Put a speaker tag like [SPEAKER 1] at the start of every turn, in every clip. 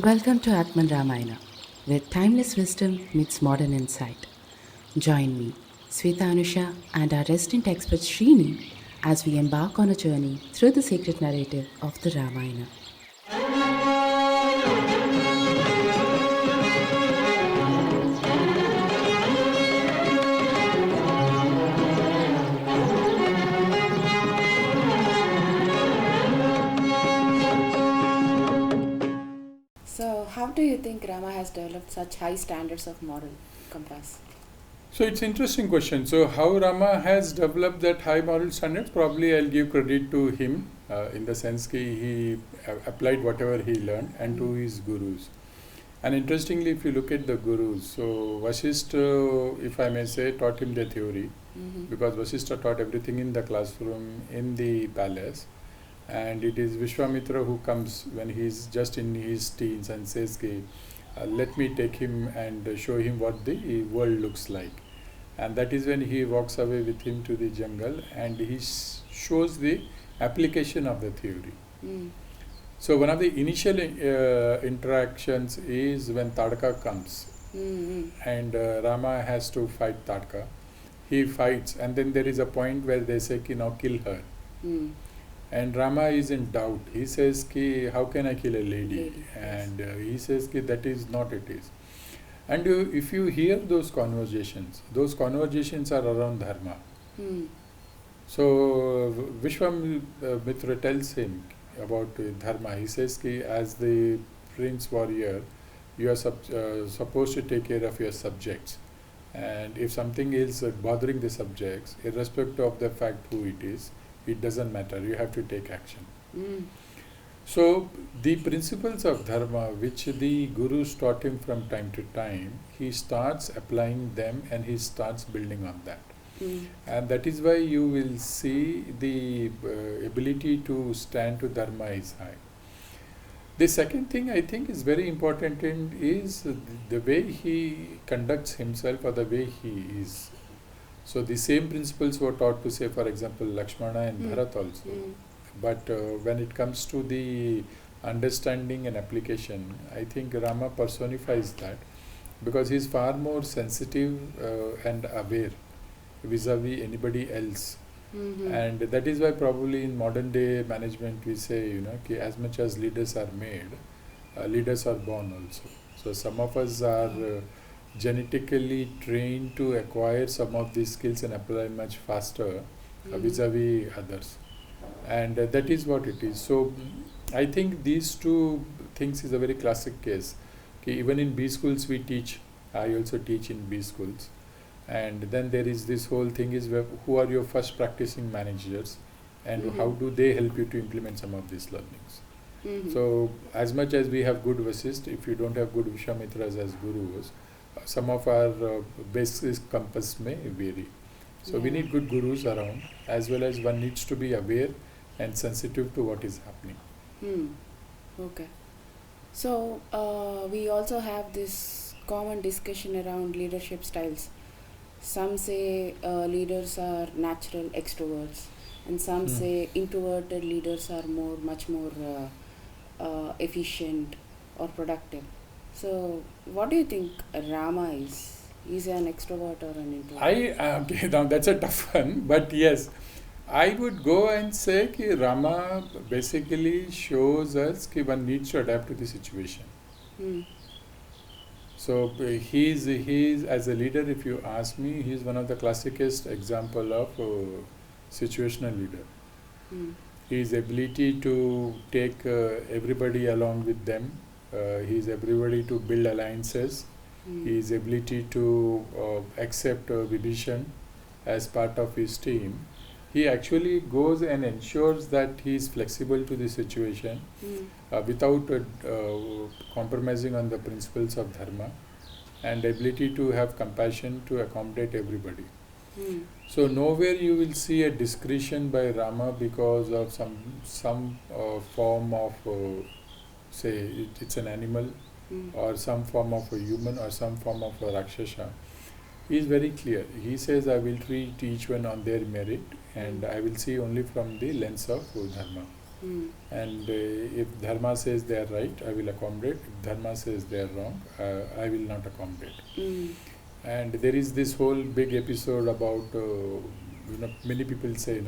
[SPEAKER 1] Welcome to Atmanramayana, where timeless wisdom meets modern insight. Join me, Svetanusha, and our resident expert Srini as we embark on a journey through the sacred narrative of the Ramayana. So, how do you think Rama has developed such high standards of moral compass?
[SPEAKER 2] So it's interesting question. So how Rama has developed that high moral standards? Probably I'll give credit to him in the sense that he applied whatever he learned and to his gurus. And interestingly, if you look at the gurus, so Vasishtha, if I may say, taught him the theory because Vasishtha taught everything in the classroom, in the palace. And it is Vishwamitra who comes when he's just in his teens and says, let me take him and show him what the world looks like. And that is when he walks away with him to the jungle and he shows the application of the theory. So one of the initial interactions is when Tadka comes and Rama has to fight Tadka. He fights and then there is a point where they say, now kill her. And Rama is in doubt. He says, how can I kill a lady? And he says, that is not it is. And if you hear those conversations are around dharma. So Vishwamitra tells him about dharma. He says, as the prince warrior, you are supposed to take care of your subjects. And if something is bothering the subjects, irrespective of the fact who it is, it doesn't matter, you have to take action. So the principles of dharma which the gurus taught him from time to time, he starts applying them and he starts building on that. And that is why you will see the ability to stand to dharma is high. The second thing I think is very important is the way he conducts himself or the way he is. So the same principles were taught to, say, for example, Lakshmana and Bharat also. But when it comes to the understanding and application, I think Rama personifies that because he is far more sensitive and aware vis-a-vis anybody else. And that is why probably in modern day management we say, as much as leaders are made, leaders are born also. So some of us are genetically trained to acquire some of these skills and apply much faster vis-a-vis others. And that is what it is. So I think these two things is a very classic case. Even in B schools we teach, I also teach in B schools. And then there is this whole thing is who are your first practicing managers and how do they help you to implement some of these learnings. So as much as we have good Vasisht, if you don't have good Vishwamitras as gurus, some of our basic compass may vary. So we need good gurus around, as well as one needs to be aware and sensitive to what is happening.
[SPEAKER 1] Okay. So we also have this common discussion around leadership styles. Some say leaders are natural extroverts, and some say introverted leaders are much more efficient or productive. So, what do you think Rama is? Is he an extrovert or an introvert?
[SPEAKER 2] Okay, now that's a tough one, but yes, I would go and say that Rama basically shows us that one needs to adapt to the situation. So he's as a leader, if you ask me, he's one of the classicest example of situational leader. His ability to take everybody along with them, his ability to build alliances, his ability to accept Vibhishan as part of his team. He actually goes and ensures that he is flexible to the situation without compromising on the principles of dharma, and ability to have compassion to accommodate everybody. So nowhere you will see a discretion by Rama because of some form of say it's an animal or some form of a human or some form of a Rakshasa. He is very clear. He says, I will treat each one on their merit and I will see only from the lens of dharma.
[SPEAKER 1] Mm.
[SPEAKER 2] And if dharma says they are right, I will accommodate. If dharma says they are wrong, I will not accommodate.
[SPEAKER 1] Mm.
[SPEAKER 2] And there is this whole big episode about many people say,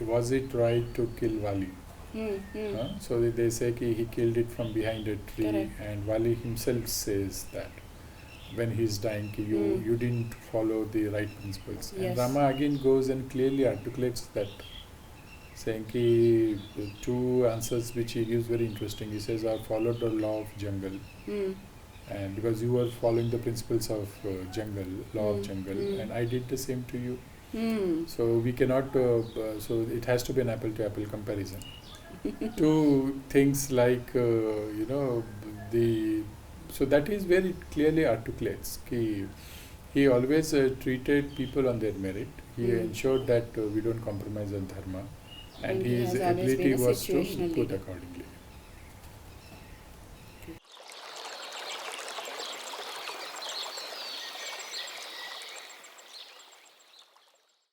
[SPEAKER 2] was it right to kill Wali?
[SPEAKER 1] Mm. Mm.
[SPEAKER 2] So they say he killed it from behind a tree.
[SPEAKER 1] Correct.
[SPEAKER 2] And Wali himself says that when he's dying,
[SPEAKER 1] Mm.
[SPEAKER 2] you didn't follow the right principles.
[SPEAKER 1] Yes.
[SPEAKER 2] And Rama again goes and clearly articulates that, saying the two answers which he gives very interesting. He says, I followed the law of jungle,
[SPEAKER 1] Mm.
[SPEAKER 2] and because you were following the principles of jungle, law of jungle, and I did the same to you. So we cannot, so it has to be an apple to apple comparison. Two things like, so that is where it clearly articulates. He always treated people on their merit. He ensured that we don't compromise on dharma, and
[SPEAKER 1] he
[SPEAKER 2] his
[SPEAKER 1] has always
[SPEAKER 2] ability
[SPEAKER 1] been a
[SPEAKER 2] was to
[SPEAKER 1] situational
[SPEAKER 2] put
[SPEAKER 1] leader.
[SPEAKER 2] accordingly.